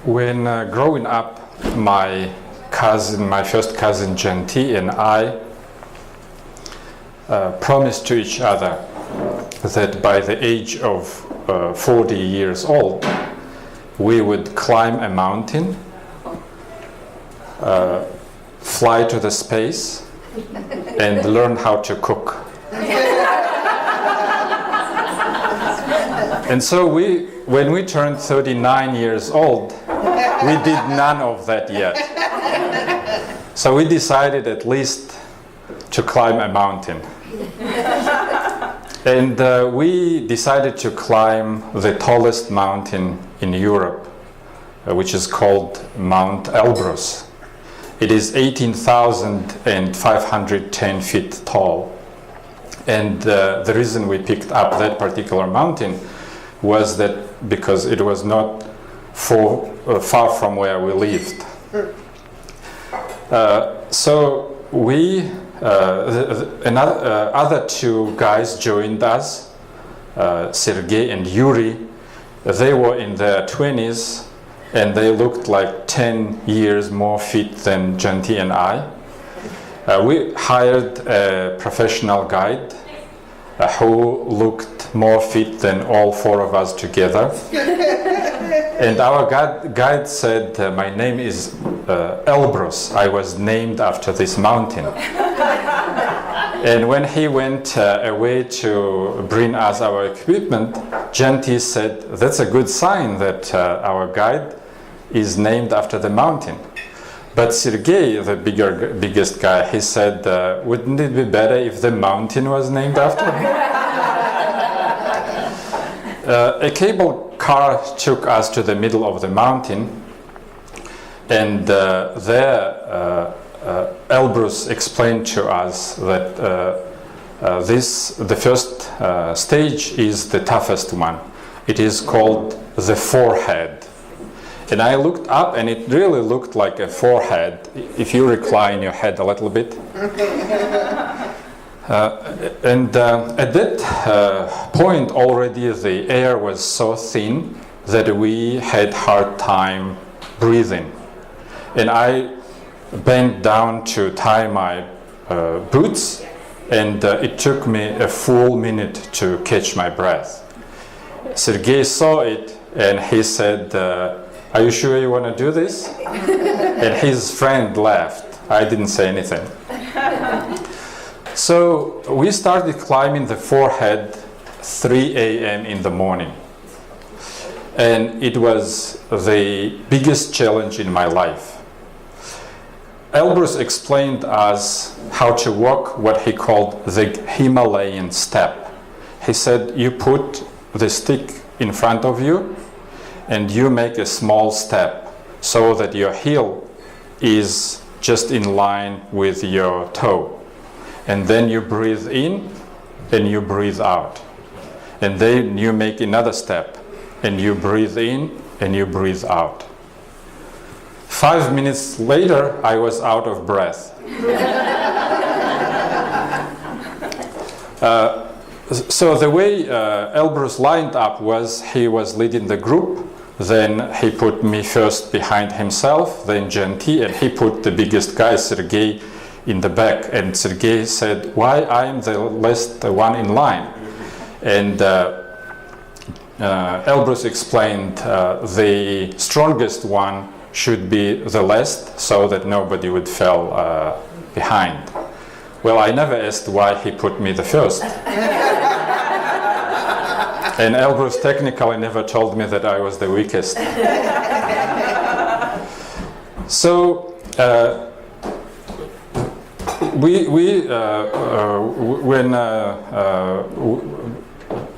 When growing up, my first cousin Jonty and I promised to each other that by the age of 40 years old, we would climb a mountain, fly to the space, and learn how to cook. And so when we turned 39 years old, we did none of that yet. So we decided at least to climb a mountain. And we decided to climb the tallest mountain in Europe, which is called Mount Elbrus. It is 18,510 feet tall. And the reason we picked up that particular mountain was that because it was not far from where we lived. So we, other two guys joined us, Sergei and Yuri. They were in their 20s and they looked like 10 years more fit than Jonty and I. We hired a professional guide who looked more fit than all four of us together. And our guide said, my name is Elbrus. I was named after this mountain. And when he went away to bring us our equipment, Jonty said, that's a good sign that our guide is named after the mountain. But Sergei, the biggest guy, he said, wouldn't it be better if the mountain was named after him? A cable car took us to the middle of the mountain, and there Elbrus explained to us that the first stage is the toughest one. It is called the forehead. And I looked up and it really looked like a forehead, if you recline your head a little bit. At that point already the air was so thin that we had hard time breathing. And I bent down to tie my boots, and it took me a full minute to catch my breath. Sergei saw it and he said, are you sure you want to do this? And his friend laughed. I didn't say anything. So we started climbing the forehead 3 a.m. in the morning. And it was the biggest challenge in my life. Elbrus explained us how to walk what he called the Himalayan step. He said, you put the stick in front of you, and you make a small step so that your heel is just in line with your toe. And then you breathe in and you breathe out. And then you make another step and you breathe in and you breathe out. 5 minutes later, I was out of breath. So the way Elbrus lined up was he was leading the group. Then he put me first behind himself, then Jonty, and he put the biggest guy, Sergei, in the back. And Sergei said, why I'm the last one in line? And Elbrus explained the strongest one should be the last so that nobody would fall behind. Well, I never asked why he put me the first. And Elbrus technically never told me that I was the weakest. So when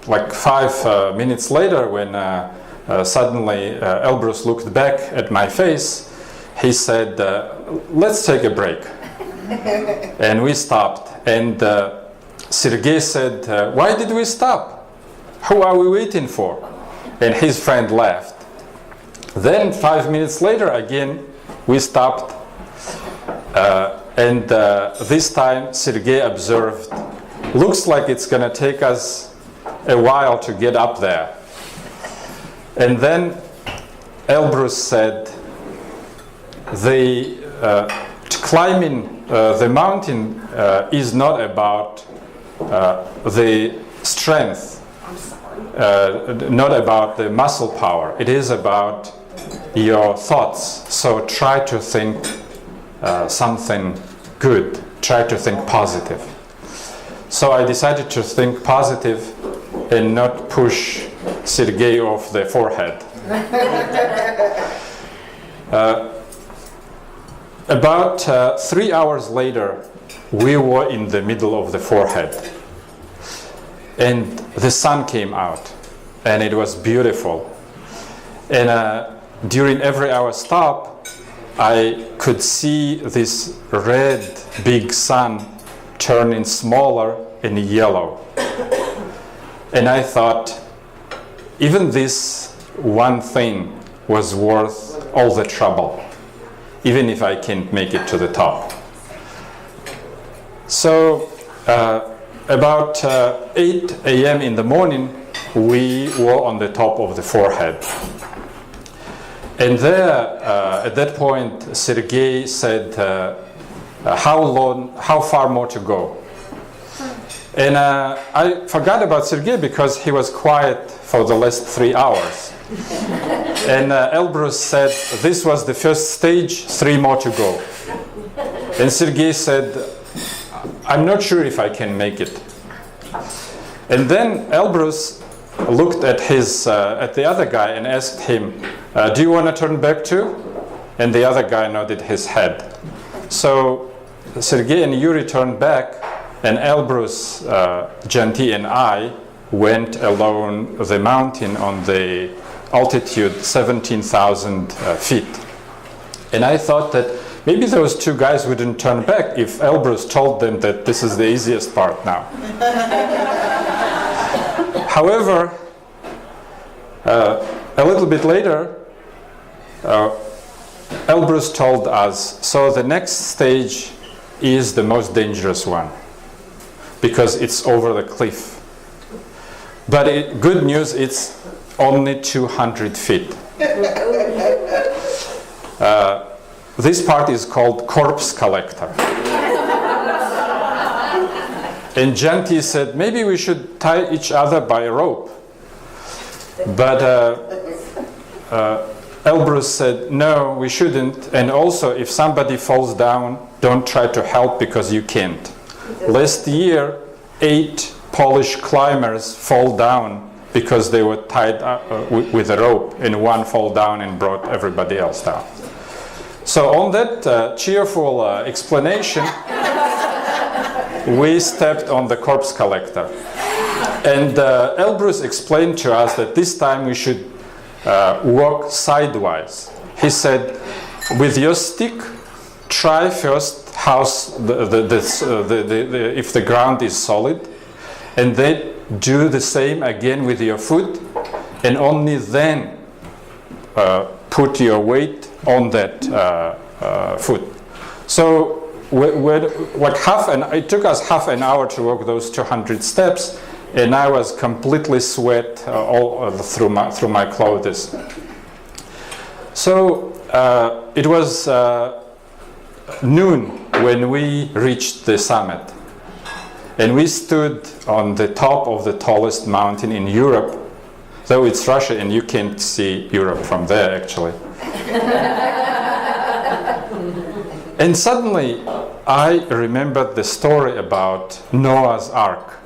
like 5 minutes later, when suddenly Elbrus looked back at my face, he said, let's take a break. And we stopped. And Sergei said, why did we stop? Who are we waiting for? And his friend laughed. Then 5 minutes later, again, we stopped. And this time, Sergei observed, looks like it's going to take us a while to get up there. And then Elbrus said, climbing the mountain is not about the strength, not about the muscle power. It is about your thoughts. So try to think something good. Try to think positive. So I decided to think positive and not push Sergei off the forehead. About 3 hours later, we were in the middle of the forehead. And the sun came out. And it was beautiful. And during every hour stop, I could see this red big sun turning smaller and yellow. And I thought, even this one thing was worth all the trouble, even if I can't make it to the top. So about 8 a.m. in the morning, we were on the top of the forehead. And there, at that point, Sergei said, how far more to go? And I forgot about Sergei because he was quiet for the last 3 hours. And Elbrus said, this was the first stage, 3 more to go. And Sergei said, I'm not sure if I can make it. And then Elbrus looked at the other guy and asked him, do you want to turn back too? And the other guy nodded his head. So Sergei and Yuri turned back, and Elbrus, Jonty, and I went along the mountain on the altitude 17,000 feet. And I thought that maybe those two guys wouldn't turn back if Elbrus told them that this is the easiest part now. However, a little bit later, Elbrus told us, so the next stage is the most dangerous one, because it's over the cliff. But good news, it's only 200 feet. This part is called corpse collector. And Jonty said, maybe we should tie each other by a rope. But Elbrus said, no, we shouldn't. And also, if somebody falls down, don't try to help because you can't. Last year, 8 Polish climbers fall down because they were tied up, with a rope, and one fall down and brought everybody else down. So on that cheerful explanation, we stepped on the corpse collector. And Elbrus explained to us that this time we should walk sideways. He said, with your stick, try first if the ground is solid, and then do the same again with your foot, and only then put your weight on that foot. So it took us half an hour to walk those 200 steps, and I was completely sweat all through my clothes. So it was noon when we reached the summit. And we stood on the top of the tallest mountain in Europe, though it's Russia and you can't see Europe from there actually. And suddenly I remembered the story about Noah's Ark.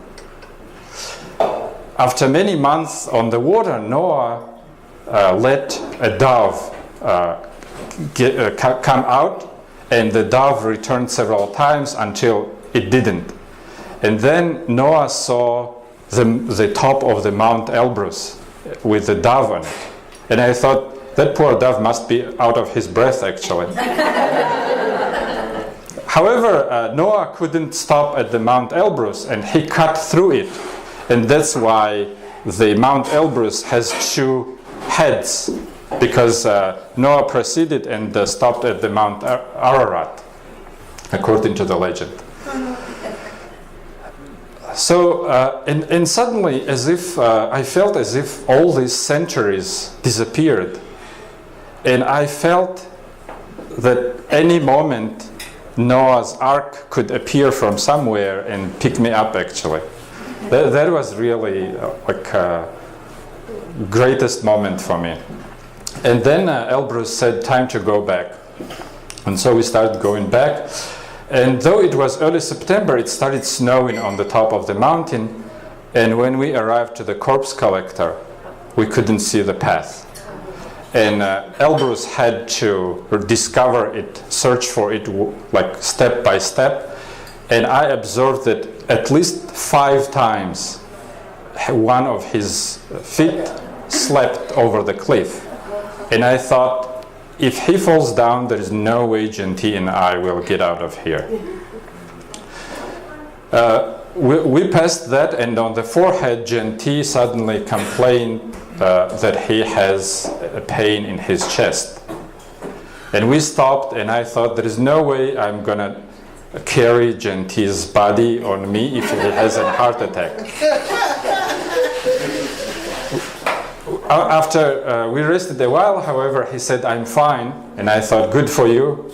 After many months on the water, Noah let a dove come out, and the dove returned several times until it didn't. And then Noah saw the top of the Mount Elbrus with the dove on it. And I thought, that poor dove must be out of his breath actually. However, Noah couldn't stop at the Mount Elbrus, and he cut through it. And that's why the Mount Elbrus has 2 heads, because Noah proceeded and stopped at the Mount Ararat, according to the legend. So, and suddenly, as if I felt as if all these centuries disappeared, And I felt that any moment Noah's Ark could appear from somewhere and pick me up, actually. That was really greatest moment for me. And then Elbrus said, time to go back. And so we started going back. And though it was early September, it started snowing on the top of the mountain. And when we arrived to the corpse collector, we couldn't see the path. And Elbrus had to discover it, search for it like step by step. And I observed that at least 5 times one of his feet slept over the cliff. And I thought, if he falls down, there is no way Jonty and I will get out of here. We passed that, and on the forehead, Jonty suddenly complained that he has a pain in his chest. And we stopped, and I thought, there is no way I'm going to carry Jonty's body on me if he has a heart attack. After we rested a while, however, he said, I'm fine. And I thought, good for you.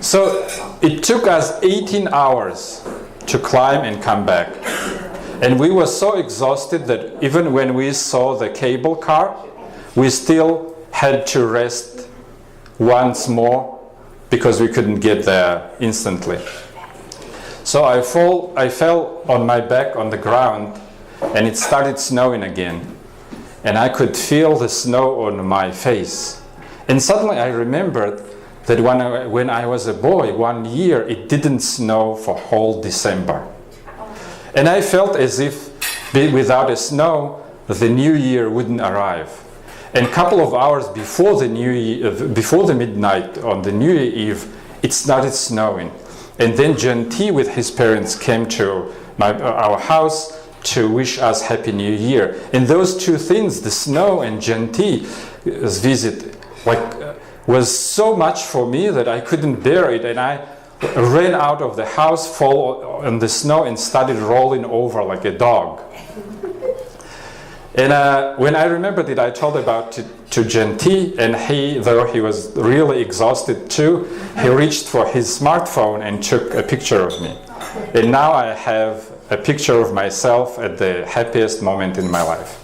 So it took us 18 hours to climb and come back. And we were so exhausted that even when we saw the cable car, we still had to rest once more because we couldn't get there instantly. So I fell on my back on the ground, and it started snowing again. And I could feel the snow on my face. And suddenly I remembered that when I was a boy, 1 year, it didn't snow for whole December. And I felt as if without a snow, the new year wouldn't arrive. And a couple of hours before the before the midnight on the New Year Eve, it started snowing. And then Jonty with his parents came to our house to wish us Happy New Year. And those two things, the snow and Jonty's visit, was so much for me that I couldn't bear it. And I ran out of the house, fell on the snow, and started rolling over like a dog. And when I remembered it, I told about it to Jonty, and he, though he was really exhausted too, he reached for his smartphone and took a picture of me. And now I have a picture of myself at the happiest moment in my life.